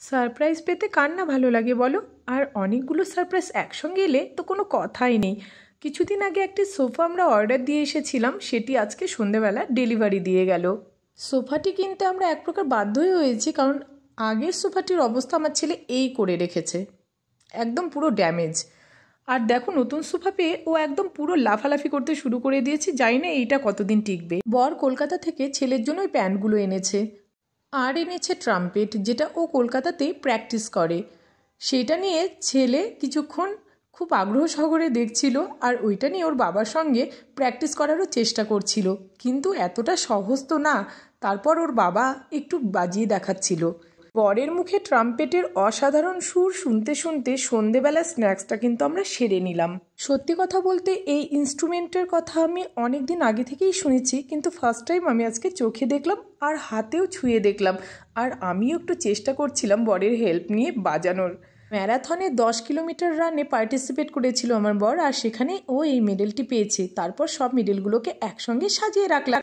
Surprise পেতে কার না ভালো লাগে বলো। আর অনেকগুলো সারপ্রাইজ একসঙ্গে এলে তো কোনো কথাই নেই। কিছুদিন আগে একটি সোফা আমরা অর্ডার দিয়ে এসেছিলাম, সেটি আজকে সন্ধেবেলা ডেলিভারি দিয়ে গেল। সোফাটি কিনতে আমরা এক প্রকার বাধ্যই হয়েছি, কারণ আগের সোফাটির অবস্থা আমার ছেলে এই করে রেখেছে, একদম পুরো ড্যামেজ। আর দেখো নতুন সোফা পেয়ে ও একদম পুরো লাফালাফি করতে শুরু করে দিয়েছে, জানি না এইটা কতদিন টিকবে। বর কলকাতা থেকে ছেলের জন্য ওই প্যান্টগুলো এনেছে, আর এনেছে ট্রাম্পেট, যেটা ও কলকাতাতেই প্র্যাকটিস করে। সেটা নিয়ে ছেলে কিছুক্ষণ খুব আগ্রহ সহকারে দেখছিল, আর ওইটা নিয়ে ওর বাবার সঙ্গে প্র্যাকটিস করারও চেষ্টা করছিল, কিন্তু এতটা সহজ তো না। তারপর ওর বাবা একটু বাজিয়ে দেখাচ্ছিল। বরের মুখে ট্রাম্পেটের অসাধারণ সুর শুনতে শুনতে সন্ধেবেলা স্ন্যাক্সটা কিন্তু আমরা সেরে নিলাম। সত্যি কথা বলতে এই ইনস্ট্রুমেন্টের কথা আমি অনেক দিন আগে থেকেই শুনেছি, কিন্তু ফার্স্ট টাইম আমি আজকে চোখে দেখলাম আর হাতেও ছুঁয়ে দেখলাম। আর আমিও একটু চেষ্টা করছিলাম বরের হেল্প নিয়ে বাজানোর। ম্যারাথনে 10 কিলোমিটার রানে পার্টিসিপেট করেছিল আমার বর, আর সেখানে ও এই মেডেলটি পেয়েছে। তারপর সব মেডেলগুলোকে একসঙ্গে সাজিয়ে রাখলাম।